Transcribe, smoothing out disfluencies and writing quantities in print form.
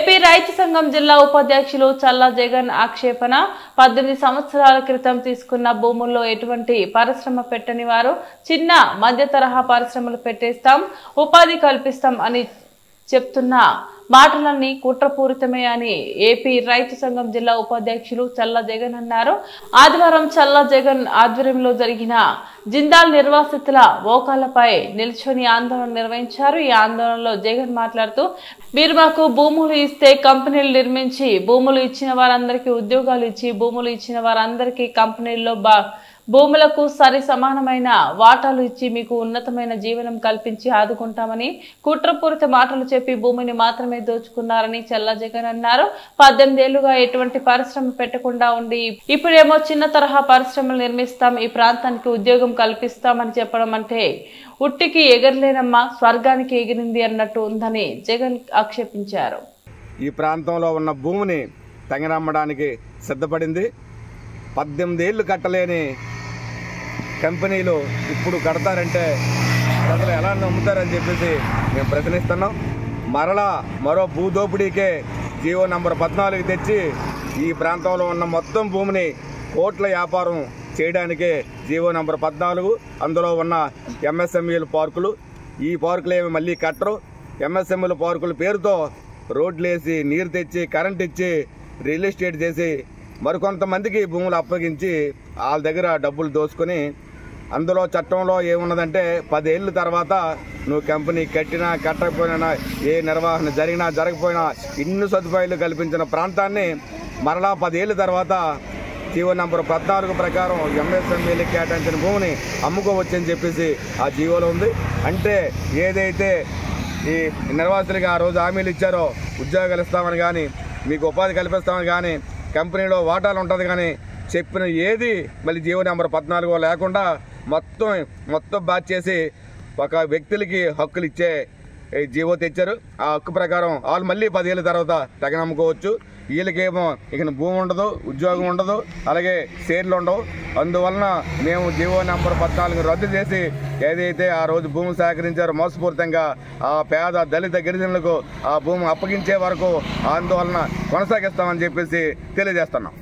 AP రైతు సంఘం జిల్లా ఉపాధ్యక్షులు చల్లా జగన్ ఆక్షేపణ 18 సంవత్సరాల క్రితం తీసుకున్న భూముల్లో ఎటువంటి పరిశ్రమ పెట్టని వారు చిన్న మధ్య తరహా పరిశ్రమలు పెట్టేస్తాం ఉపాధి కల్పిస్తాం అని చెప్తున్న మాటలన్నీ కుట్రపూరితమే అని ఏపీ రైతు సంఘం జిల్లా ఉపాధ్యక్షులు చల్లా జగన్ అన్నారు। ఆదివారం చల్లా జగన్ ఆధ్వర్యంలో జరిగిన జిందాల్ నిర్వాసితుల మోకాళ్లపై నిల్చొని ఆందోళన నిర్వహించారు। ఈ ఆందోళనలో జగన్ మాట్లాడుతూ మీరు మాకు భూములు ఇస్తే కంపెనీలు నిర్మించి భూములు ఇచ్చిన వారందరికీ ఉద్యోగాలు ఇచ్చి భూములు ఇచ్చిన వారందరికీ కంపెనీల్లో భూములకు సరి సమానమైన వాటాలు ఇచ్చి మీకు ఉన్నతమైన జీవనం కల్పించి ఆదుకుంటామని కుట్రపూరిత మాటలు చెప్పి భూమిని మాత్రమే దోచుకున్నారని చల్లా జగన్ అన్నారు। 18 ఏళ్లుగా ఎటువంటి పరిశ్రమ పెట్టకుండా ఉండి ఇప్పుడేమో చిన్న తరహా పరిశ్రమలు నిర్మిస్తాం ఈ ప్రాంతానికి ఉద్యోగం కల్పిస్తామని చెప్పడం అంటే ఉట్టికి ఎగరలేనమ్మా స్వర్గానికి ఎగిరింది అన్నట్టు ఉందని జగన్ ఆక్షేపించారు। ఈ ప్రాంతంలో ఉన్న భూమిని తగినమ్మడానికి సిద్ధపడింది। 18 ఏళ్లు కట్టలేని కంపెనీలు ఇప్పుడు కడతారంటే ప్రజలు ఎలా నమ్ముతారని చెప్పేసి మేము ప్రశ్నిస్తున్నాం। మరో భూదోపిడీకే జీవో నంబర్ 14 తెచ్చి ఈ ప్రాంతంలో ఉన్న మొత్తం భూమిని కోట్ల వ్యాపారం చేయడానికే జీవో నంబర్ 14 అందులో ఉన్న ఎంఎస్ఎంఈల పార్కులు ఈ పార్కులు ఏమి మళ్ళీ కట్టరు। ఎంఎస్ఎంఈల పార్కుల పేరుతో రోడ్లు వేసి నీరు తెచ్చి కరెంట్ ఇచ్చి రియల్ ఎస్టేట్ చేసి మరికొంతమందికి భూములు అప్పగించి వాళ్ళ దగ్గర డబ్బులు దోసుకొని అందులో చట్టంలో ఏమున్నదంటే 10 ఏళ్ళ తర్వాత నువ్వు కంపెనీ కట్టినా కట్టకపోయినా ఏ నిర్వహణ జరిగినా జరగకపోయినా ఇన్ని సదుపాయాలు కల్పించిన ప్రాంతాన్ని మరలా 10 ఏళ్ళ తర్వాత జీవో నంబర్ 14 ప్రకారం ఎంఎస్ఎంఈలకు కేటాయించిన భూమిని అమ్ముకోవచ్చని చెప్పేసి ఆ జీవోలో ఉంది। అంటే ఏదైతే ఈ నిర్వాసితులకి ఆ రోజు హామీలు ఇచ్చారో ఉద్యోగాలు ఇస్తామని కానీ మీకు ఉపాధి కల్పిస్తామని కానీ కంపెనీలో వాటాలు ఉంటుంది కానీ చెప్పిన ఏది మళ్ళీ జీవో నెంబర్ 14 లేకుండా మొత్తం బాధ చేసి ఒక వ్యక్తులకి హక్కులు ఇచ్చే జీవో తెచ్చారు। ఆ హక్కు ప్రకారం వాళ్ళు మళ్ళీ 10 ఏళ్ళ తర్వాత తగనమ్ముకోవచ్చు। వీళ్ళకేమో ఇక భూమి ఉండదు ఉద్యోగం ఉండదు అలాగే షేర్లు ఉండవు। అందువలన మేము జీవో నెంబర్ 14 రద్దు చేసి ఏదైతే ఆ రోజు భూమి సేకరించారో మోసపూరితంగా ఆ పేద దళిత గిరిజనులకు ఆ భూమి అప్పగించే వరకు ఆందోళన కొనసాగిస్తామని చెప్పేసి తెలియజేస్తున్నాం।